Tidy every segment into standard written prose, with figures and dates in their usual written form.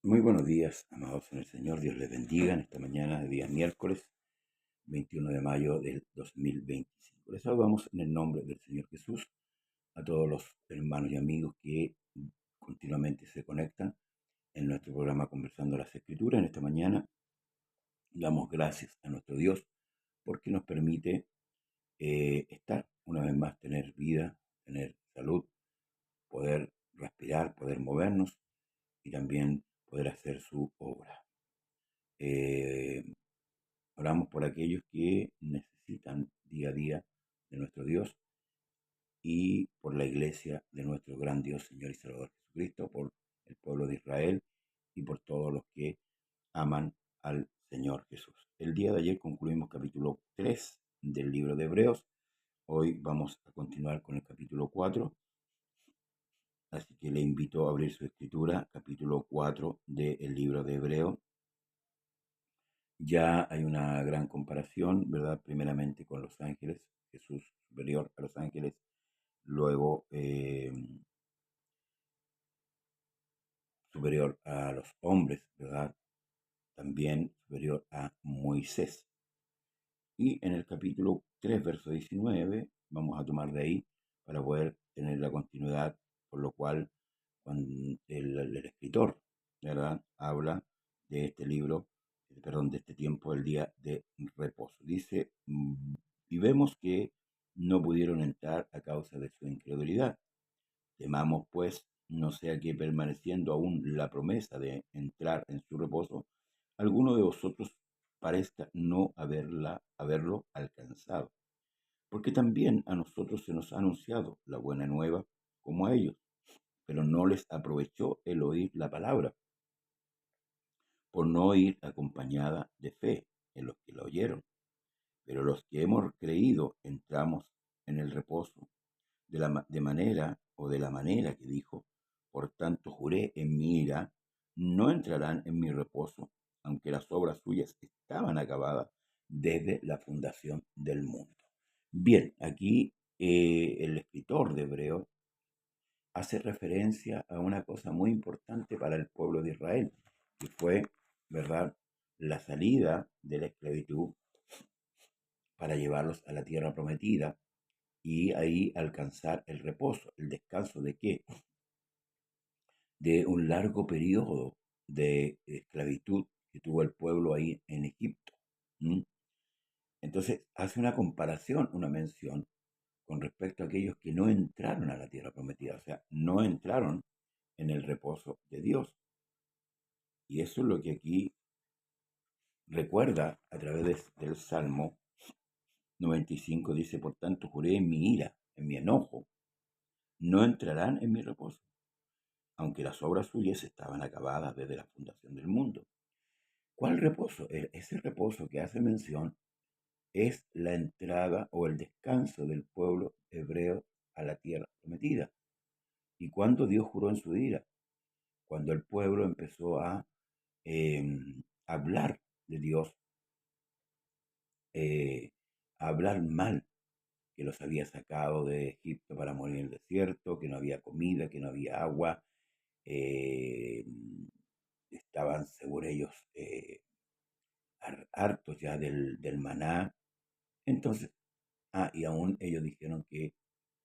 Muy buenos días, amados en el Señor. Dios les bendiga en esta mañana de día miércoles 21 de mayo del 2025. Les saludamos en el nombre del Señor Jesús a todos los hermanos y amigos que continuamente se conectan en nuestro programa Conversando las Escrituras. En esta mañana damos gracias a nuestro Dios porque nos permite estar una vez más, tener vida, tener salud, poder respirar, poder movernos y también poder hacer su obra. Eh, Oramos por aquellos que necesitan día a día de nuestro Dios y por la iglesia de nuestro gran Dios, Señor y Salvador Jesucristo, por el pueblo de Israel y por todos los que aman al Señor Jesús. El día de ayer concluimos capítulo 3 del libro de Hebreos. Hoy vamos a continuar con el capítulo 4, así que le invito a abrir su escritura, capítulo 4 del libro de Hebreos. Ya hay una gran comparación, ¿verdad? Primeramente con los ángeles, Jesús superior a los ángeles, luego superior a los hombres, ¿verdad? También superior a Moisés. Y en el capítulo 3, verso 19, vamos a tomar de ahí para poder tener la continuidad, por lo cual cuando el escritor, ¿verdad? Habla de este libro, perdón, de este tiempo, el día de reposo. Dice, y vemos que no pudieron entrar a causa de su incredulidad. Temamos, pues, no sea que permaneciendo aún la promesa de entrar en su reposo, alguno de vosotros parezca no haberlo alcanzado. Porque también a nosotros se nos ha anunciado la buena nueva como a ellos, pero no les aprovechó el oír la palabra, por no ir acompañada de fe en los que la oyeron. Pero los que hemos creído entramos en el reposo de la manera que dijo, por tanto juré en mi ira, no entrarán en mi reposo, aunque las obras suyas estaban acabadas desde la fundación del mundo. Bien, aquí el escritor de Hebreo hace referencia a una cosa muy importante para el pueblo de Israel, que fue, ¿verdad?, la salida de la esclavitud para llevarlos a la tierra prometida y ahí alcanzar el reposo, el descanso de qué? De un largo periodo de esclavitud que tuvo el pueblo ahí en Egipto. ¿Mm? Entonces hace una comparación, una mención con respecto a aquellos que no entraron a la tierra prometida, o sea, no entraron en el reposo de Dios. Y eso es lo que aquí recuerda a través del Salmo 95, dice, por tanto juré en mi ira, en mi enojo, no entrarán en mi reposo, aunque las obras suyas estaban acabadas desde la fundación del mundo. ¿Cuál reposo? Ese reposo que hace mención es la entrada o el descanso del pueblo hebreo a la tierra prometida. ¿Y cuándo Dios juró en su ira? Cuando el pueblo empezó a hablar de Dios, eh, a hablar mal, que los había sacado de Egipto para morir en el desierto, que no había comida, que no había agua, eh, estaban según ellos hartos ya del maná. Entonces, y aún ellos dijeron que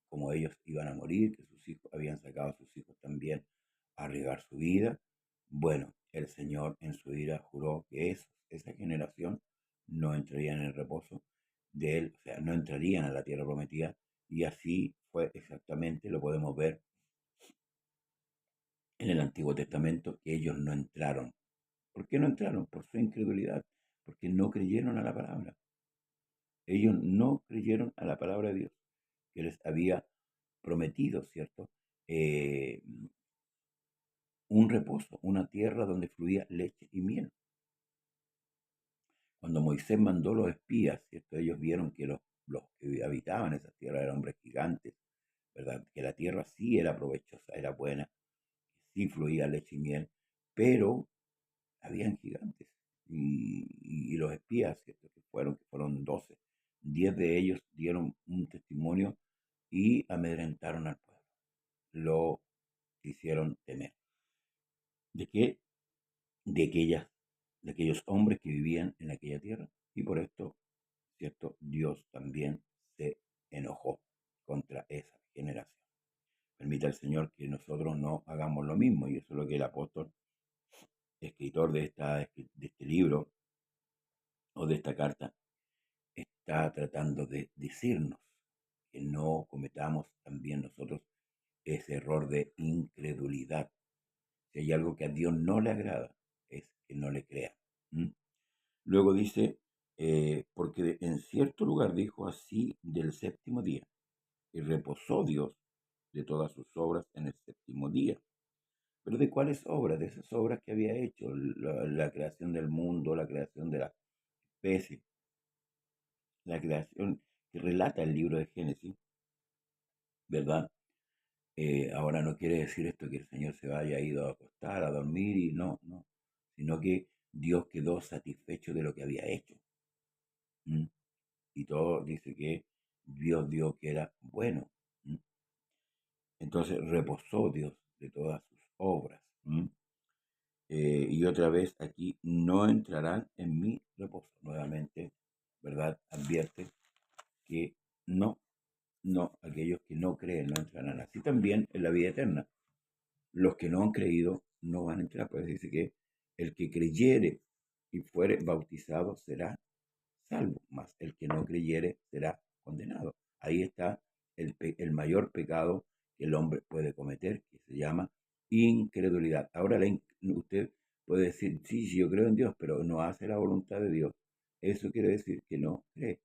como ellos iban a morir, que sus hijos habían sacado a sus hijos también a arriesgar su vida. Bueno, el Señor en su ira juró que esa generación no entraría en el reposo de él, o sea, no entrarían a la tierra prometida, y así fue exactamente, lo podemos ver en el Antiguo Testamento, que ellos no entraron. ¿Por qué no entraron? Por su incredulidad, porque no creyeron a la palabra. Ellos no creyeron a la palabra de Dios, que les había prometido, ¿cierto? Eh, un reposo, una tierra donde fluía leche y miel. Cuando Moisés mandó los espías, ¿cierto? Ellos vieron que los que habitaban esa tierra eran hombres gigantes, ¿verdad? Que la tierra sí era provechosa, era buena, sí fluía leche y miel, pero habían gigantes. Y los espías, ¿cierto? Que fueron 12, 10 de ellos dieron un testimonio y amedrentaron al pueblo. Lo hicieron temer. ¿De qué? de aquellas, de aquellos hombres que vivían en aquella tierra. Y por esto, ¿cierto? Dios también se enojó contra esa generación. Permita al Señor que nosotros no hagamos lo mismo. Y eso es lo que el apóstol, escritor de este libro o de esta carta, está tratando de decirnos, que no cometamos también nosotros ese error de incredulidad. Si hay algo que a Dios no le agrada, es que no le crea. ¿Mm? Luego dice, porque en cierto lugar dijo así del séptimo día, y reposó Dios de todas sus obras en el séptimo día. ¿Pero de cuáles obras? De esas obras que había hecho, la creación del mundo, la creación de la especie, la creación que relata el libro de Génesis, ¿verdad? Ahora no quiere decir esto que el Señor se haya ido a acostar, a dormir, y no, no, sino que Dios quedó satisfecho de lo que había hecho. ¿Mm? Y todo dice que Dios vio que era bueno. ¿Mm? Entonces reposó Dios de todas sus obras. ¿Mm? Y otra vez aquí, no entrarán en mi reposo. Nuevamente, ¿verdad? Advierte que no, no, aquellos que no creen no entrarán. Así también en la vida eterna. Los que no han creído no van a entrar. Pues dice que el que creyere y fuere bautizado será salvo, mas el que no creyere será condenado. Ahí está el mayor pecado que el hombre puede cometer, que se llama incredulidad. Ahora usted puede decir, sí, sí, yo creo en Dios, pero no hace la voluntad de Dios. Eso quiere decir que no cree.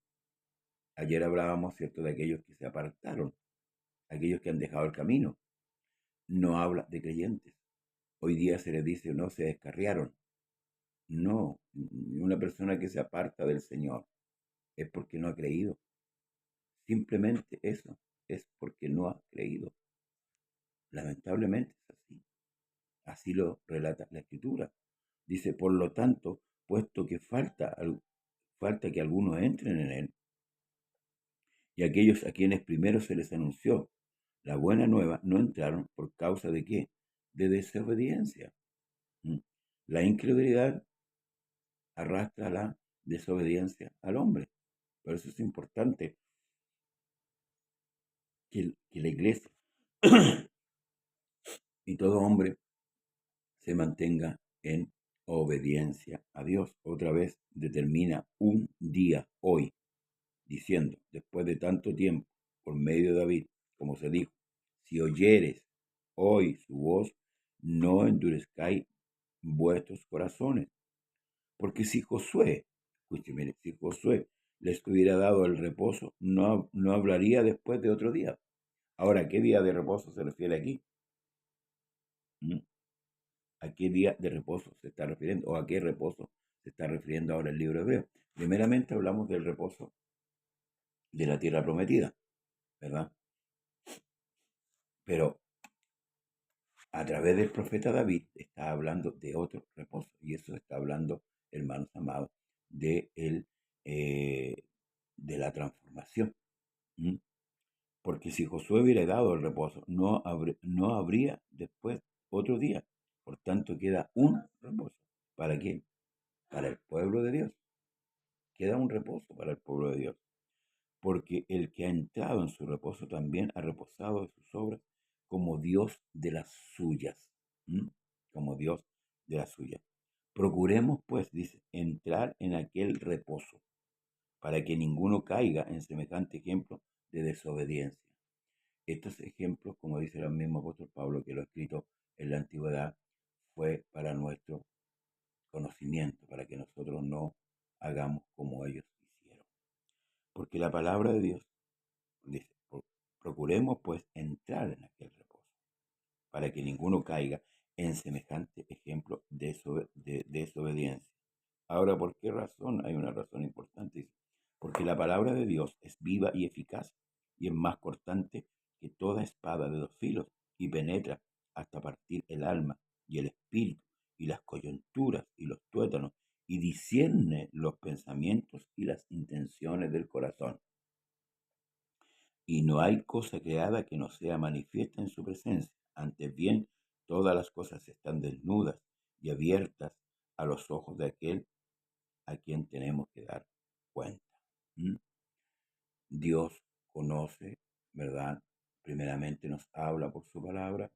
Ayer hablábamos, ¿cierto?, de aquellos que se apartaron, aquellos que han dejado el camino. No habla de creyentes. Hoy día se les dice, no, se descarriaron. No, una persona que se aparta del Señor es porque no ha creído. Simplemente eso, es porque no ha creído. Lamentablemente es así. Así lo relata la Escritura. Dice, por lo tanto, puesto que falta que algunos entren en él, y aquellos a quienes primero se les anunció la buena nueva no entraron por causa de qué? De desobediencia. ¿Mm? La incredulidad arrastra la desobediencia al hombre. Por eso es importante que la iglesia y todo hombre se mantenga en obediencia a Dios. Otra vez determina un día hoy, diciendo, después de tanto tiempo, por medio de David, como se dijo, si oyeres hoy su voz, no endurezcáis vuestros corazones. Porque si Josué, escúcheme, si Josué les hubiera dado el reposo, no hablaría después de otro día. Ahora, ¿qué día de reposo se refiere aquí? ¿Mm? ¿A qué día de reposo se está refiriendo? ¿O a qué reposo se está refiriendo ahora el libro hebreo? Primeramente hablamos del reposo de la tierra prometida, ¿verdad? Pero a través del profeta David está hablando de otro reposo. Y eso está hablando, hermanos amados, de, de la transformación. ¿Mm? Porque si Josué hubiera dado el reposo, no habría después otro día. Por tanto, queda un reposo. ¿Para quién? Para el pueblo de Dios. Queda un reposo para el pueblo de Dios. Porque el que ha entrado en su reposo también ha reposado de sus obras como Dios de las suyas. ¿Mm? Como Dios de las suyas. Procuremos, pues, dice, entrar en aquel reposo, para que ninguno caiga en semejante ejemplo de desobediencia. Estos ejemplos, como dice el mismo apóstol Pablo, que lo ha escrito en la antigüedad, fue para nuestro conocimiento, para que nosotros no hagamos como ellos hicieron. Porque la palabra de Dios dice, procuremos pues entrar en aquel reposo, para que ninguno caiga en semejante ejemplo de desobediencia. Ahora, ¿por qué razón? Hay una razón importante. Porque la palabra de Dios es viva y eficaz, y es más cortante que toda espada de dos filos, y penetra hasta partir el alma y el espíritu, y las coyunturas y los tuétanos, y discierne los pensamientos y las intenciones del corazón. Y no hay cosa creada que no sea manifiesta en su presencia. Antes bien, todas las cosas están desnudas y abiertas a los ojos de aquel a quien tenemos que dar cuenta. ¿Mm? Dios conoce, ¿verdad? Primeramente nos habla por su palabra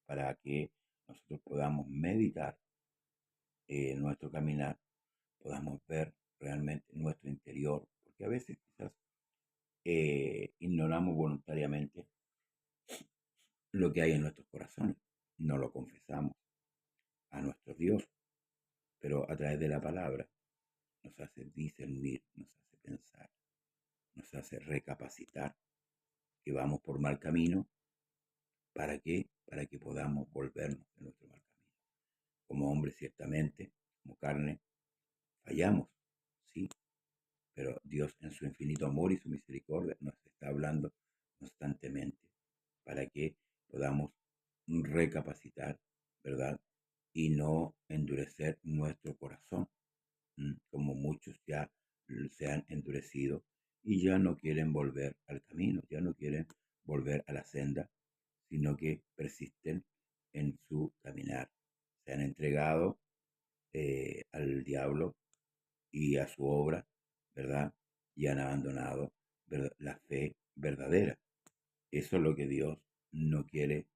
para que nosotros podamos meditar en nuestro caminar, podamos ver realmente nuestro interior, porque a veces quizás ignoramos voluntariamente lo que hay en nuestros corazones, no lo confesamos a nuestro Dios, pero a través de la palabra nos hace discernir, nos hace pensar, nos hace recapacitar que vamos por mal camino. ¿Para qué? Para que podamos volvernos de nuestro mal camino. Como hombres, ciertamente, como carne, fallamos, sí, pero Dios en su infinito amor y su misericordia nos está hablando constantemente para que podamos recapacitar, ¿verdad? Y no endurecer nuestro corazón, como muchos ya se han endurecido y ya no quieren volver al camino, ya no quieren volver a la senda, sino que persisten en su caminar. Se han entregado al diablo y a su obra, ¿verdad? Y han abandonado, ¿verdad?, la fe verdadera. Eso es lo que Dios no quiere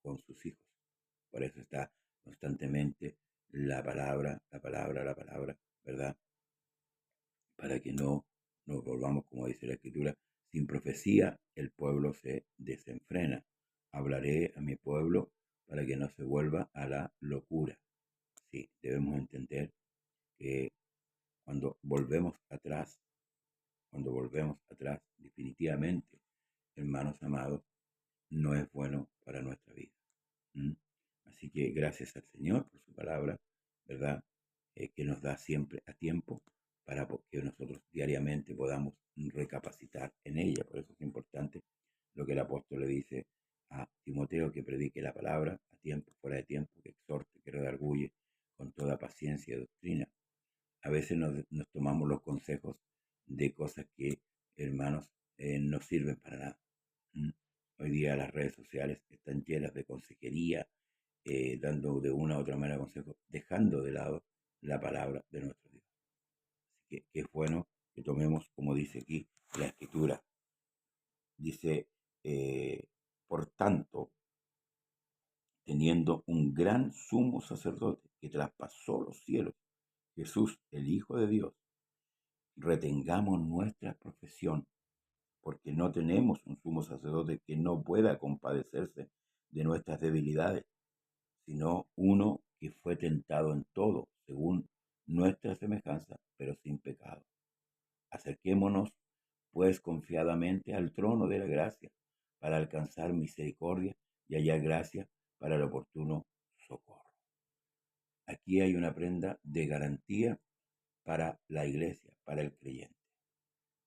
con sus hijos. Por eso está constantemente la palabra, la palabra, la palabra, ¿verdad? Para que no nos volvamos, como dice la Escritura, sin profecía el pueblo se desenfrena. Hablaré a mi pueblo para que no se vuelva a la locura. Sí, debemos entender que cuando volvemos atrás, definitivamente, hermanos amados, no es bueno para nuestra vida. ¿Mm? Así que gracias al Señor por su palabra, ¿verdad? Que nos da siempre a tiempo para que nosotros diariamente podamos recapacitar en ella. Por eso es importante lo que el apóstol le dice a Timoteo, que predique la palabra a tiempo, fuera de tiempo, que exhorte, que redarguye con toda paciencia y doctrina. A veces nos tomamos los consejos de cosas que, hermanos, no sirven para nada. ¿Mm? Hoy día las redes sociales están llenas de consejería, dando de una u otra manera consejos, dejando de lado la palabra de nuestro Dios. Así que es bueno que tomemos, como dice aquí la Escritura. Dice, por tanto, teniendo un gran sumo sacerdote que traspasó los cielos, Jesús, el Hijo de Dios, retengamos nuestra profesión, porque no tenemos un sumo sacerdote que no pueda compadecerse de nuestras debilidades, sino uno que fue tentado en todo, según nuestra semejanza, pero sin pecado. Acerquémonos, pues, confiadamente al trono de la gracia, para alcanzar misericordia y hallar gracia para el oportuno socorro. Aquí hay una prenda de garantía para la iglesia, para el creyente.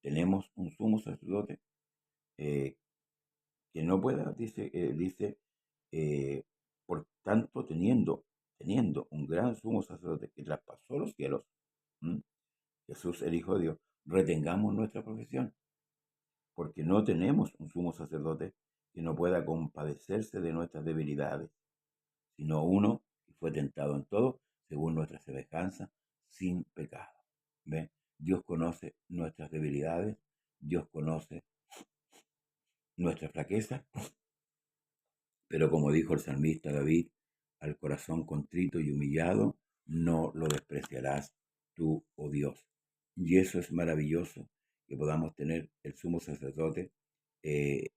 Tenemos un sumo sacerdote eh, que no pueda, dice, eh, por tanto, teniendo un gran sumo sacerdote que traspasó los cielos, ¿m? Jesús el Hijo de Dios, retengamos nuestra profesión, porque no tenemos un sumo sacerdote que no pueda compadecerse de nuestras debilidades, sino uno que fue tentado en todo, según nuestra semejanza, sin pecado. ¿Ve? Dios conoce nuestras debilidades, Dios conoce nuestra flaqueza, pero como dijo el salmista David, al corazón contrito y humillado no lo despreciarás tú, oh Dios. Y eso es maravilloso, que podamos tener el sumo sacerdote, eh,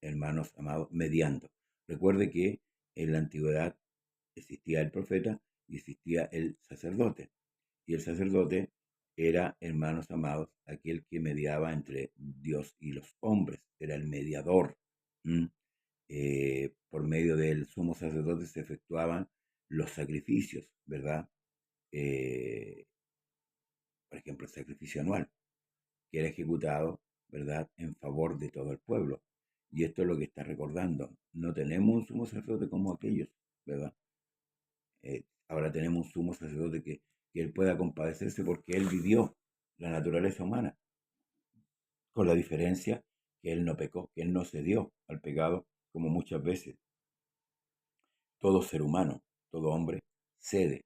hermanos amados, mediando. Recuerde que en la antigüedad existía el profeta y existía el sacerdote. Y el sacerdote era, hermanos amados, aquel que mediaba entre Dios y los hombres, era el mediador. ¿Mm? Por medio del sumo sacerdote se efectuaban los sacrificios, ¿verdad? Eh, por ejemplo, el sacrificio anual, que era ejecutado, ¿verdad?, en favor de todo el pueblo. Y esto es lo que está recordando. No tenemos un sumo sacerdote como aquellos, ¿verdad? Ahora tenemos un sumo sacerdote que él pueda compadecerse porque él vivió la naturaleza humana, con la diferencia que él no pecó, que él no cedió al pecado, como muchas veces todo ser humano, todo hombre, cede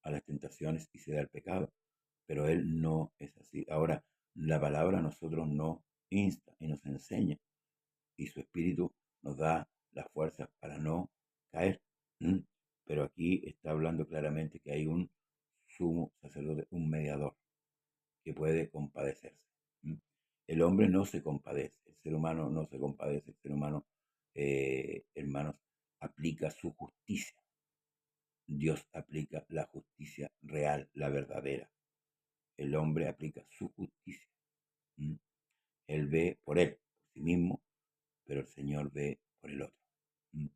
a las tentaciones y cede al pecado. Pero Él no es así. Ahora, la palabra a nosotros nos insta y nos enseña y su espíritu nos da la fuerza para no caer. ¿Mm? Pero aquí está hablando claramente que hay un sumo sacerdote, un mediador que puede compadecerse. ¿Mm? El hombre no se compadece, el ser humano no se compadece, el ser humano, hermanos, aplica su justicia. Dios aplica la justicia real, la verdadera. El hombre aplica su justicia. ¿Mm? Él ve por él, por sí mismo, pero el Señor ve por el otro. ¿Mm?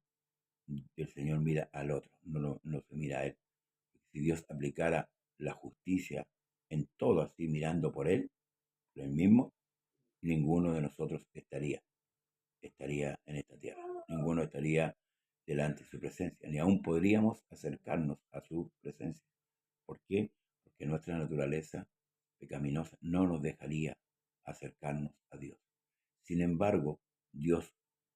El Señor mira al otro, no se mira a él. Si Dios aplicara la justicia en todo así, mirando por él mismo, ninguno de nosotros estaría en esta tierra. Ninguno estaría delante de su presencia, ni aún podríamos acercarnos a su presencia. ¿Por qué? Porque nuestra naturaleza pecaminosa no nos dejaría acercarnos a Dios. Sin embargo, Dios,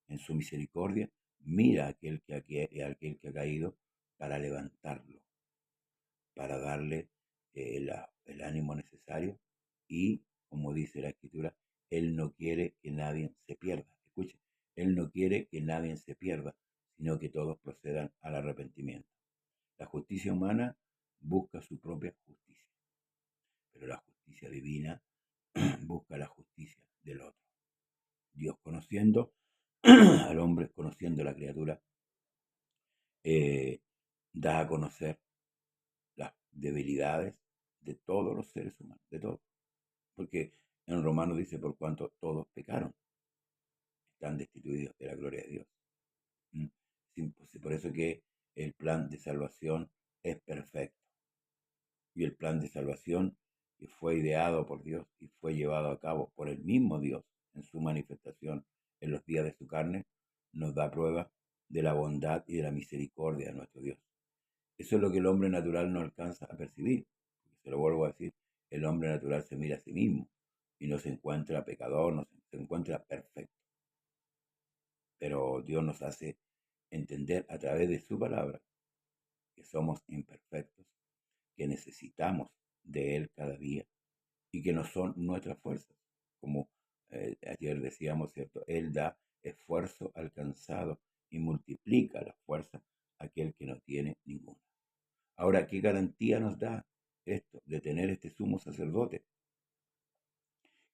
en su misericordia, mira a aquel que ha caído para levantarlo, para darle el ánimo necesario y, como dice la Escritura, Él no quiere que nadie se pierda. Escuche, Él no quiere que nadie se pierda, sino que todos procedan al arrepentimiento. La justicia humana busca su propia justicia, pero la justicia divina busca la justicia del otro. Dios conociendo al hombre, conociendo a la criatura, eh, da a conocer las debilidades de todos los seres humanos, de todos. Porque en Romanos dice, por cuanto todos pecaron, están destituidos de la gloria de Dios. ¿Mm? Por eso que el plan de salvación es perfecto. Y el plan de salvación que fue ideado por Dios y fue llevado a cabo por el mismo Dios en su manifestación en los días de su carne, nos da prueba de la bondad y de la misericordia de nuestro Dios. Eso es lo que el hombre natural no alcanza a percibir. Se lo vuelvo a decir, el hombre natural se mira a sí mismo y no se encuentra pecador, no se encuentra perfecto. Pero Dios nos hace entender a través de su palabra que somos imperfectos, que necesitamos de Él cada día y que no son nuestras fuerzas. Como ayer decíamos, ¿cierto? Él da esfuerzo alcanzado y multiplica la fuerza a aquel que no tiene ninguna. Ahora, ¿qué garantía nos da esto de tener este sumo sacerdote?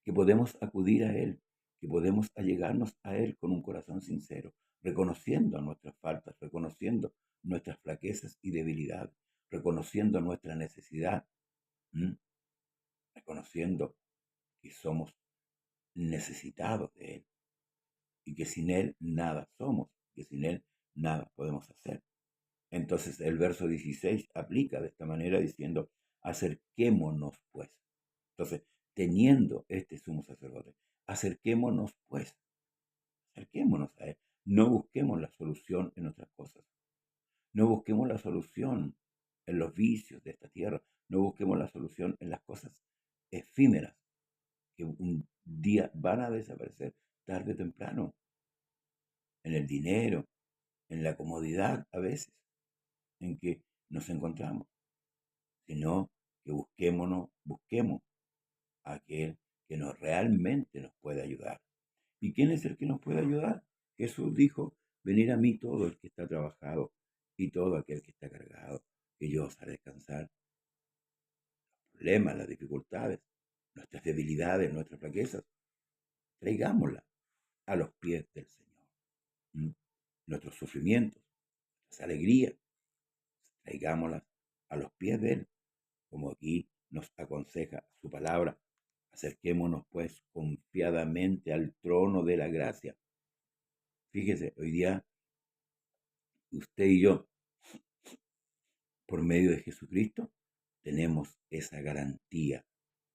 Que podemos acudir a Él, que podemos allegarnos a Él con un corazón sincero, reconociendo nuestras faltas, reconociendo nuestras flaquezas y debilidades, reconociendo nuestra necesidad, ¿m? Reconociendo que somos necesitados de Él y que sin Él nada somos, que sin Él nada podemos hacer. Entonces el verso 16 aplica de esta manera diciendo, acerquémonos pues. Entonces, teniendo este sumo sacerdote, acerquémonos pues, acerquémonos a Él. No busquemos la solución en otras cosas. No busquemos la solución en los vicios de esta tierra. No busquemos la solución en las cosas efímeras que un día van a desaparecer tarde o temprano. En el dinero, en la comodidad a veces en que nos encontramos, sino que busquemos a aquel que realmente nos puede ayudar. ¿Y quién es el que nos puede ayudar? Jesús dijo, venid a mí todo el que está trabajado y todo aquel que está cargado, que yo os haré descansar. Los problemas, las dificultades, nuestras debilidades, nuestras flaquezas, traigámoslas a los pies del Señor. ¿Mm? Nuestros sufrimientos, nuestras alegrías, traigámoslas a los pies de Él, como aquí nos aconseja su palabra. Acerquémonos pues confiadamente al trono de la gracia. Fíjese, hoy día usted y yo, por medio de Jesucristo, tenemos esa garantía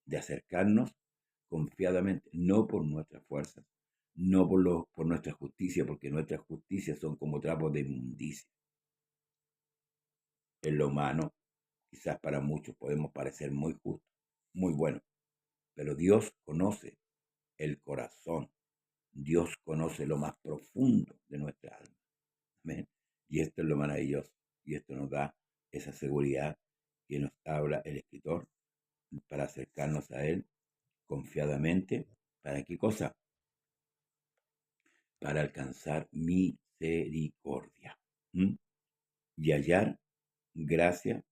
de acercarnos confiadamente, no por nuestras fuerzas, no por nuestra justicia, porque nuestras justicias son como trapos de inmundicia. En lo humano, quizás para muchos podemos parecer muy justos, muy buenos, pero Dios conoce el corazón. Dios conoce lo más profundo de nuestra alma. Amén. Y esto es lo maravilloso. Y esto nos da esa seguridad que a Él confiadamente. ¿Para qué cosa? Para alcanzar misericordia. ¿Mm? Y hallar gracia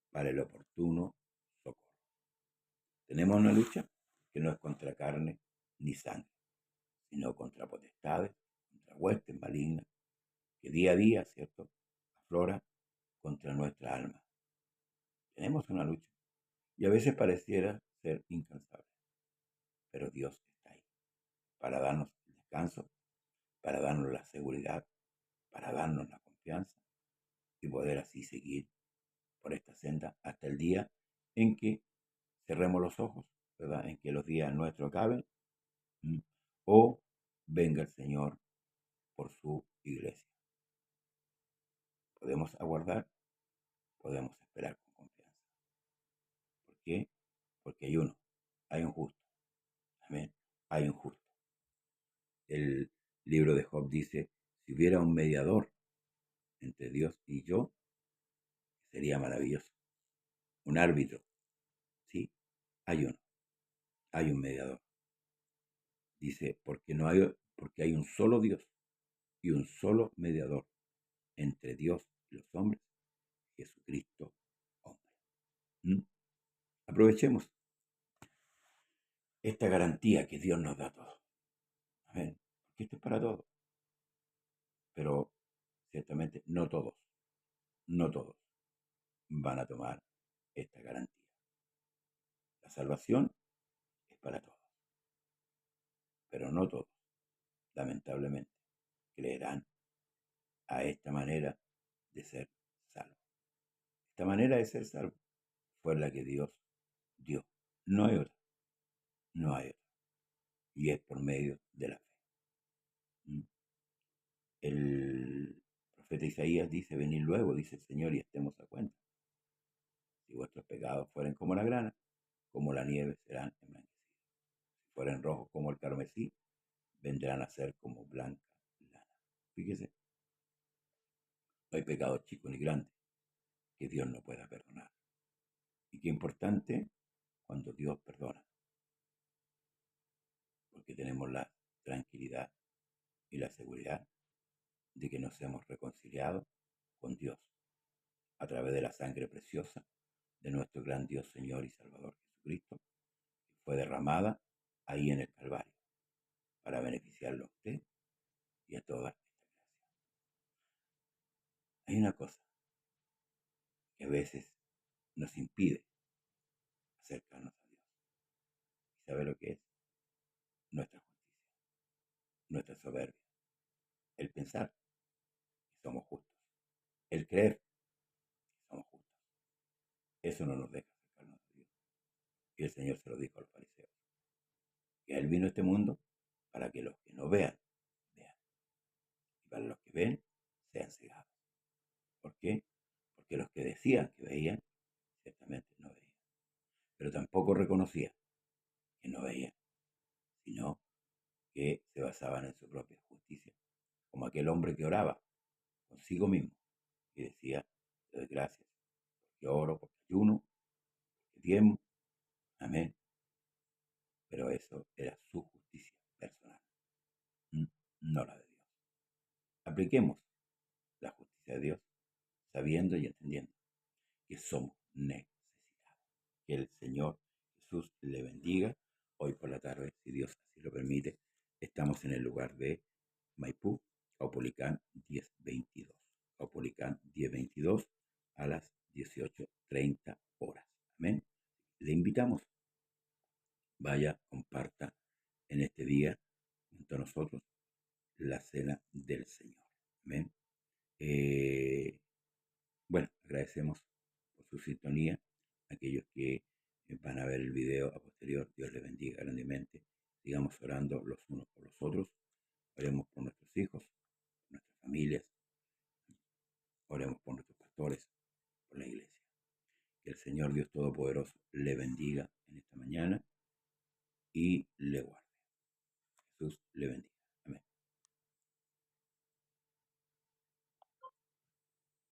para el oportuno socorro. Tenemos una lucha que no es contra carne ni sangre, sino contra potestades, contra huestes malignas, que día a día, ¿cierto?, aflora contra nuestra alma. Tenemos una lucha y a veces pareciera ser incansable, pero Dios está ahí para darnos el descanso, para darnos la seguridad, para darnos la confianza y poder así seguir por esta senda hasta el día en que cerremos los ojos, ¿verdad? En que los días nuestros acaben, ¿m? O venga el Señor por su iglesia. Podemos aguardar, podemos esperar con confianza. ¿Por qué? Porque hay un justo, amén, hay un justo. El libro de Job dice, si hubiera un mediador entre Dios y yo, sería maravilloso. Un árbitro, sí, hay uno, hay un mediador. Dice, porque hay un solo Dios y un solo mediador entre Dios y los hombres, Jesucristo, hombre. ¿Mm? Aprovechemos esta garantía que Dios nos da a todos. Amén. Porque esto es para todos. Pero ciertamente no todos van a tomar esta garantía. La salvación es para todos, pero no todos, lamentablemente, creerán a esta manera de ser salvos. Esta manera de ser salvo fue la que Dios dio. No hay otra, no hay otra. Y es por medio de la fe. ¿Mm? El profeta Isaías dice, venid luego, dice el Señor, y estemos a cuenta. Si vuestros pecados fueren como la grana, como la nieve serán emblanquecidos. Si fueren rojos como el carmesí, vendrán a ser como blanca lana. Fíjese, no hay pecado chico ni grande que Dios no pueda perdonar. Y qué importante cuando Dios perdona, porque tenemos la tranquilidad y la seguridad de que nos hemos reconciliado con Dios a través de la sangre preciosa de nuestro gran Dios, Señor y Salvador Jesucristo, que fue derramada ahí en el Calvario para beneficiarlo a usted y a toda esta gracia. Hay una cosa que a veces nos impide acercarnos a Dios. ¿Y sabe lo que es? Nuestra justicia, nuestra soberbia, el pensar que somos justos, el creer que somos justos. Eso no nos deja acercarnos a Dios. Y el Señor se lo dijo a los fariseos, que Él vino a este mundo para que los que no vean, vean. Y para los que ven, sean cegados. ¿Por qué? Porque los que decían que veían, ciertamente no veían. Pero tampoco reconocían que no veían, sino que se basaban en su propia justicia. Como aquel hombre que oraba consigo mismo y decía, te doy gracias, porque oro, porque ayuno, porque diezmo, amén. Pero eso era su justicia personal, no la de Dios. Apliquemos la justicia de Dios sabiendo y entendiendo que somos necesitados. Que el Señor Jesús le bendiga. Hoy por la tarde, si Dios así lo permite, estamos en el lugar de Maipú, Caupolicán 1022. Caupolicán 1022 a las 18:30 horas. Amén. Le invitamos, vaya, comparta en este día junto a nosotros la cena del Señor. Amén. Bueno, agradecemos por su sintonía. Aquellos que van a ver el video a posterior, Dios les bendiga grandemente. Sigamos orando los unos por los otros. Oremos por nuestros hijos, por nuestras familias. Oremos por nuestros pastores, por la iglesia. Que el Señor Dios Todopoderoso le bendiga en esta mañana y le guarde. Jesús le bendiga.